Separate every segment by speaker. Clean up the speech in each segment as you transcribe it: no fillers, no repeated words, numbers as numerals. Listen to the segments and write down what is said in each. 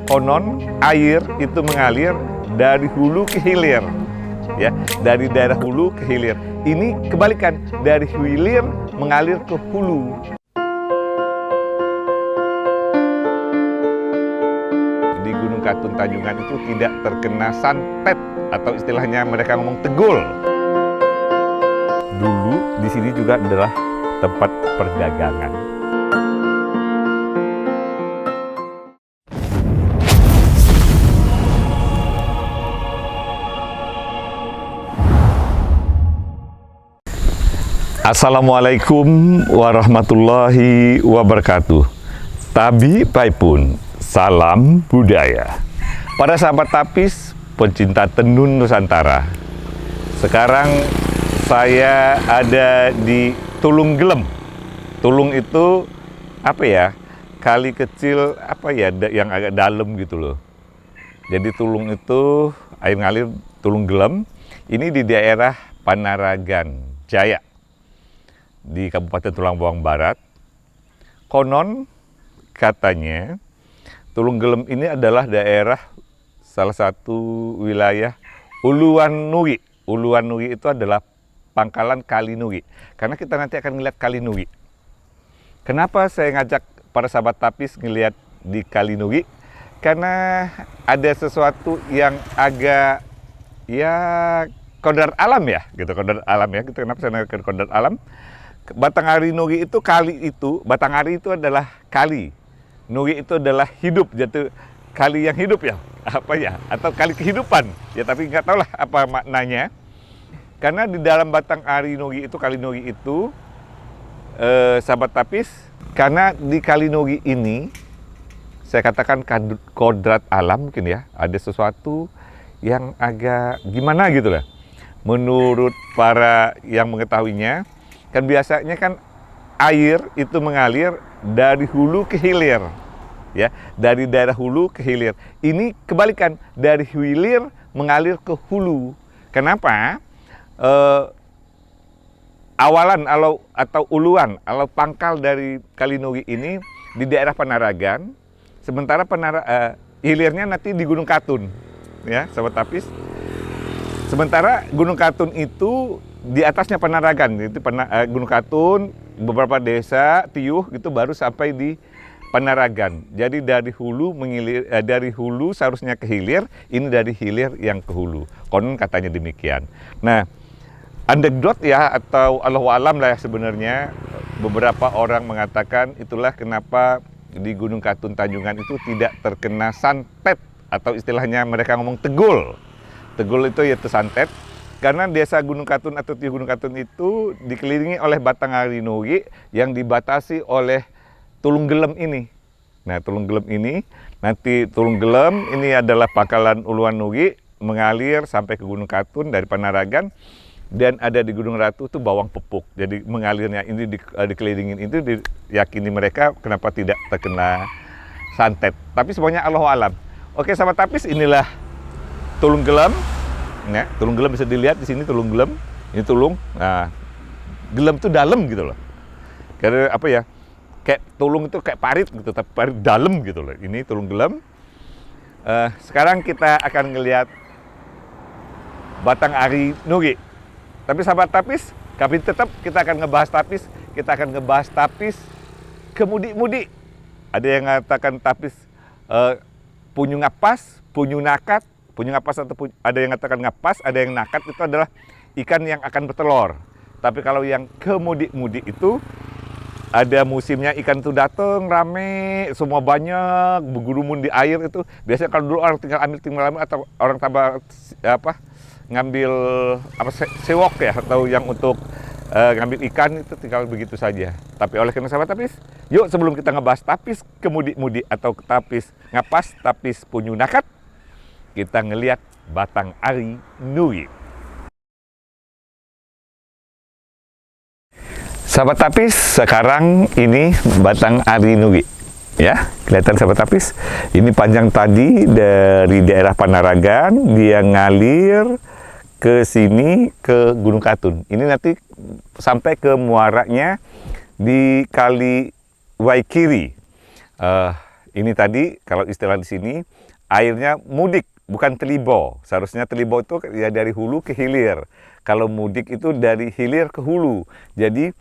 Speaker 1: Konon air itu mengalir dari hulu ke hilir, ya, dari daerah hulu ke hilir. Ini kebalikan, dari hilir mengalir ke hulu. Di Gunung Katun Tanjungan itu tidak terkena santet atau istilahnya mereka ngomong tegul. Dulu di sini juga adalah tempat perdagangan. Assalamualaikum warahmatullahi wabarakatuh. Tabi Paipun, salam budaya. Para sahabat tapis, pencinta tenun Nusantara. Sekarang saya ada di Tulung Gelem. Tulung itu apa ya? Kali kecil apa ya yang agak dalam gitu loh. Jadi Tulung itu air ngalir Tulung Gelem. Ini di daerah Panaragan Jaya, di Kabupaten Tulang Bawang Barat. Konon katanya Tulung Gelem ini adalah daerah salah satu wilayah Uluan Nugi. Uluan Nugi itu adalah pangkalan Kali Nugi. Karena kita nanti akan melihat Kali Nugi. Kenapa saya ngajak para sahabat tapis ngelihat di Kali Nugi? Karena ada sesuatu yang agak ya kodrat alam ya, gitu, kodrat alam ya. Gitu. Kenapa saya ngajak kodrat alam? Batanghari Nugi itu kali itu, Batanghari itu adalah kali. Nugi itu adalah hidup, jatuh kali yang hidup ya, apa ya, atau kali kehidupan. Ya tapi nggak tahu lah apa maknanya. Karena di dalam Batanghari Nugi itu, Kali Nugi itu, sahabat tapis, karena di Kali Nugi ini, saya katakan kodrat alam mungkin ya, ada sesuatu yang agak gimana gitu lah. Menurut para yang mengetahuinya, kan biasanya kan air itu mengalir dari hulu ke hilir, ya, dari daerah hulu ke hilir. Ini kebalikan, dari hilir mengalir ke hulu. Kenapa? Awalan atau uluan atau pangkal dari Kali Nugi ini di daerah Panaragan, sementara hilirnya nanti di Gunung Katun, ya, sahabat tapis. Sementara Gunung Katun itu di atasnya Panaragan, itu Gunung Katun, beberapa desa, Tiuh gitu baru sampai di Panaragan. Jadi dari hulu dari hulu seharusnya ke hilir, ini dari hilir yang ke hulu. Konon katanya demikian. Nah, anekdot ya atau Allahu alam lah ya sebenarnya, beberapa orang mengatakan itulah kenapa di Gunung Katun Tanjungan itu tidak terkena santet atau istilahnya mereka ngomong tegul. Tegul itu yaitu santet. Karena desa Gunung Katun atau Tiuh Gunung Katun itu dikelilingi oleh Batanghari Nugi yang dibatasi oleh Tulung Gelem ini. Nah, Tulung Gelem ini, nanti Tulung Gelem ini adalah pangkalan Uluan Nugi, mengalir sampai ke Gunung Katun dari Panaragan, dan ada di Gunung Ratu itu Bawang Pepuk. Jadi mengalirnya ini dikelilingin itu diyakini mereka kenapa tidak terkena santet. Tapi semuanya Allahu alam. Oke sahabat tapis, inilah Tulung Gelem. Nah, Tulung Gelem bisa dilihat di sini Tulung Gelem. Ini Tulung. Nah, Gelem itu dalam gitu loh. Karena apa ya? Kayak Tulung itu kayak parit gitu, tapi parit dalam gitu loh. Ini Tulung Gelem. Sekarang kita akan ngelihat Batanghari Nugi. Tapi sahabat tapis, kami tetap kita akan ngebahas tapis kemudi-mudi. Ada yang mengatakan tapis punyu ngapas, punyu nakat. Punyu ngapas atau ada yang mengatakan ngapas, ada yang nakat, itu adalah ikan yang akan bertelur. Tapi kalau yang kemudi-mudi itu ada musimnya, ikan itu datang rame, semua banyak bergurumun di air itu. Biasanya kalau dulu orang tinggal ambil atau orang tambah ngambil sewok ya, atau yang untuk ngambil ikan itu tinggal begitu saja. Tapi oleh karena sahabat tapis, yuk sebelum kita ngebahas tapis kemudi-mudi atau tapis ngapas, tapis punyu nakat, kita ngelihat Batanghari Nugi. Sahabat tapis, sekarang ini Batanghari Nugi. Ya, kelihatan sahabat tapis. Ini panjang tadi dari daerah Panaragan, dia ngalir ke sini ke Gunung Katun. Ini nanti sampai ke muaranya di Kali Waikiri. Ini tadi kalau istilah di sini airnya mudik, bukan telibo. Seharusnya telibo itu ya dari hulu ke hilir. Kalau mudik itu dari hilir ke hulu. Jadi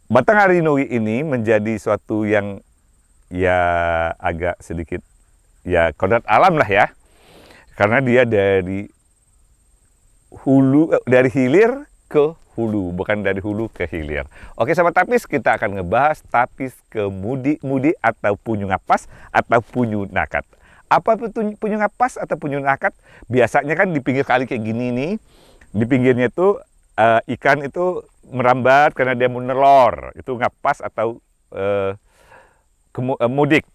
Speaker 1: Batanghari Nui ini menjadi suatu yang ya agak sedikit ya kodrat alam lah ya. Karena dia dari hulu, dari hilir ke hulu, bukan dari hulu ke hilir. Oke sahabat tapis, kita akan ngebahas tapis ke mudi-mudi atau punyu ngapas atau punyu nakat. Apa itu punyu ngapas atau punyu nakat? Biasanya kan di pinggir kali kayak gini nih, di pinggirnya itu ikan itu merambat karena dia mau nelor. Itu ngapas atau mudik,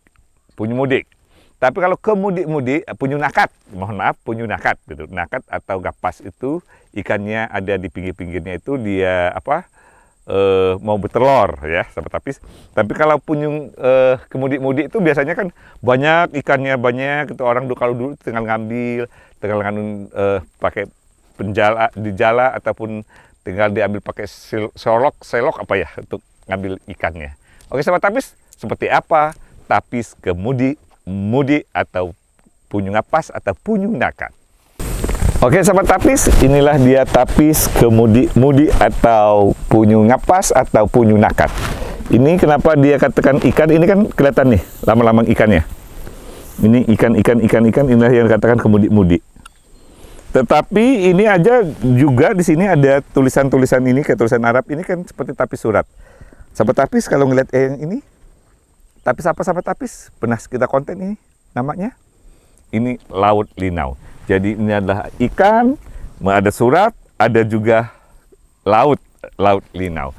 Speaker 1: punyu mudik. Tapi kalau ke mudik-mudik, punyu nakat, mohon maaf, punyu nakat gitu. Nakat atau gapas itu ikannya ada di pinggir-pinggirnya itu dia mau bertelur ya, sahabat tapis. Tapi kalau punyu ke mudik-mudik itu biasanya kan banyak ikannya, banyak itu orang kalau dulu tinggal ngambil, tinggal pakai penjala di jala ataupun tinggal diambil pakai selok apa ya untuk ngambil ikannya. Oke sahabat tapis, seperti apa tapis ke mudi atau punyu ngapas atau punyu nakat. Oke sahabat tapis, inilah dia tapis ke mudi atau punyu ngapas atau punyu nakat. Ini kenapa dia katakan ikan, ini kan kelihatan nih lama-lama ikannya. Ini ikan, inilah yang dikatakan ke mudi. Tetapi ini aja juga di sini ada tulisan-tulisan ini kayak tulisan Arab, ini kan seperti tapis surat. Sahabat tapis kalau ngeliat yang ini, tapis apa sahabat tapis? Pernah kita konten ini namanya? Ini laut linau. Jadi ini adalah ikan, ada surat, ada juga laut linau.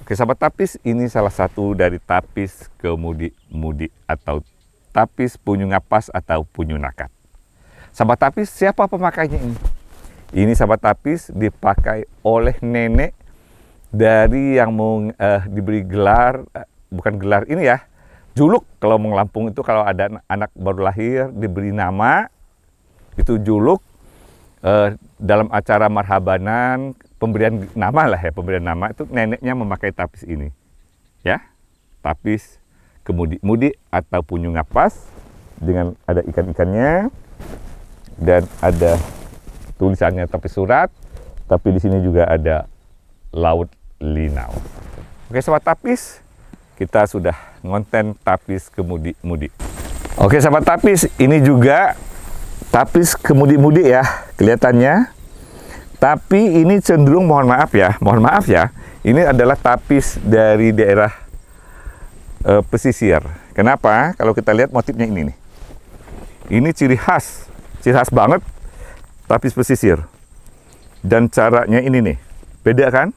Speaker 1: Oke sahabat tapis, ini salah satu dari tapis ke mudi atau tapis punyu ngapas atau punyu nakat. Sahabat tapis, siapa pemakainya ini? Ini sahabat tapis dipakai oleh nenek dari yang mau diberi gelar, bukan gelar ini ya, juluk. Kalau mau Lampung itu kalau ada anak baru lahir diberi nama, itu juluk. Dalam acara marhabanan, pemberian nama lah ya, pemberian nama itu neneknya memakai tapis ini. Ya, tapis ke mudi atau punyu ngapas dengan ada ikan-ikannya dan ada tulisannya tapis surat, tapi di sini juga ada laut linau. Oke sahabat tapis, kita sudah ngonten tapis ke mudi. Oke sahabat tapis, ini juga tapis ke mudi ya kelihatannya. Tapi ini cenderung mohon maaf ya, ini adalah tapis dari daerah pesisir. Kenapa? Kalau kita lihat motifnya ini nih. Ini ciri khas banget tapis pesisir. Dan caranya ini nih, beda kan?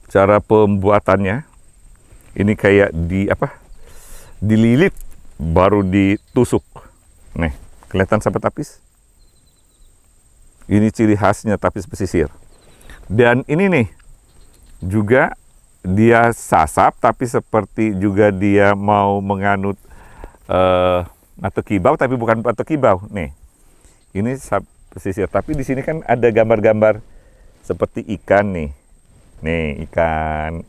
Speaker 1: Cara pembuatannya. Ini kayak dililit baru ditusuk. Nih, kelihatan sahabat tapis? Ini ciri khasnya tapis pesisir. Dan ini nih juga dia sasap, tapi seperti juga dia mau menganut atau kibau, tapi bukan atau kibau. Nih, ini pesisir. Tapi di sini kan ada gambar-gambar seperti ikan nih. Nih ikan.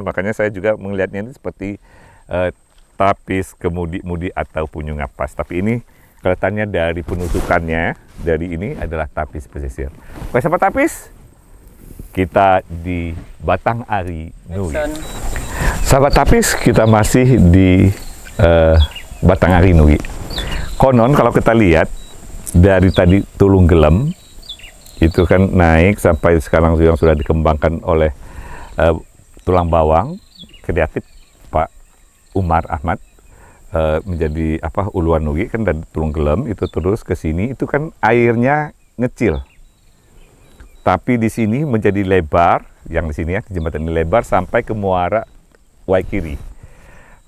Speaker 1: Makanya saya juga melihatnya ini seperti tapis ke mudi atau punyu ngapas. Tapi ini kelihatannya dari penutukannya, dari ini adalah tapis pesisir. Oke sahabat tapis, kita di Batanghari Nui. Sahabat tapis, kita masih di Batanghari Nui. Konon kalau kita lihat dari tadi Tulung Gelem itu kan naik sampai sekarang yang sudah dikembangkan oleh tulang bawang kreatif Pak Umar Ahmad menjadi Uluan Nui kan dari Tulung Gelem itu terus ke sini itu kan airnya ngecil. Tapi di sini menjadi lebar, yang di sini ya jembatan ini lebar sampai ke muara Waikiri.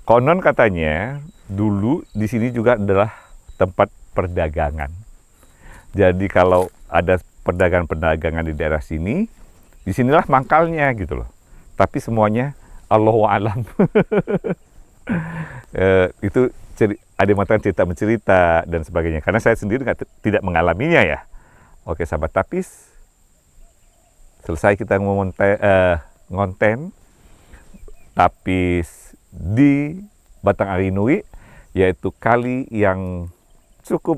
Speaker 1: Konon katanya dulu di sini juga adalah tempat perdagangan. Jadi kalau ada perdagangan di daerah sini, disinilah mangkalnya gitu loh. Tapi semuanya Allahu a'lam. Itu ada yang mengatakan cerita mencerita dan sebagainya. Karena saya sendiri tidak mengalaminya ya. Oke sahabat tapis, selesai kita ngonten tapis di Batang Arinui, yaitu kali yang cukup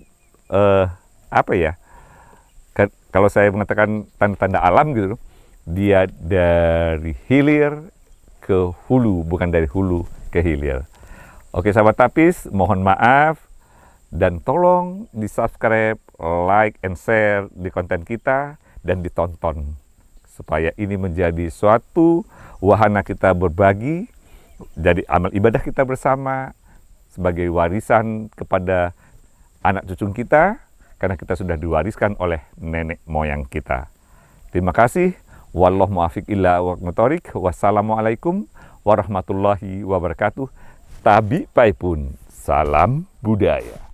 Speaker 1: kalau saya mengatakan tanda-tanda alam gitu, dia dari hilir ke hulu, bukan dari hulu ke hilir. Oke sahabat tapis, mohon maaf dan tolong di subscribe, like, and share di konten kita dan ditonton supaya ini menjadi suatu wahana kita berbagi, jadi amal ibadah kita bersama sebagai warisan kepada anak cucu kita, karena kita sudah diwariskan oleh nenek moyang kita. Terima kasih. Wallahu muwaffiq illa waqtorik. Wassalamualaikum warahmatullahi wabarakatuh. Tabi Paipun, salam budaya.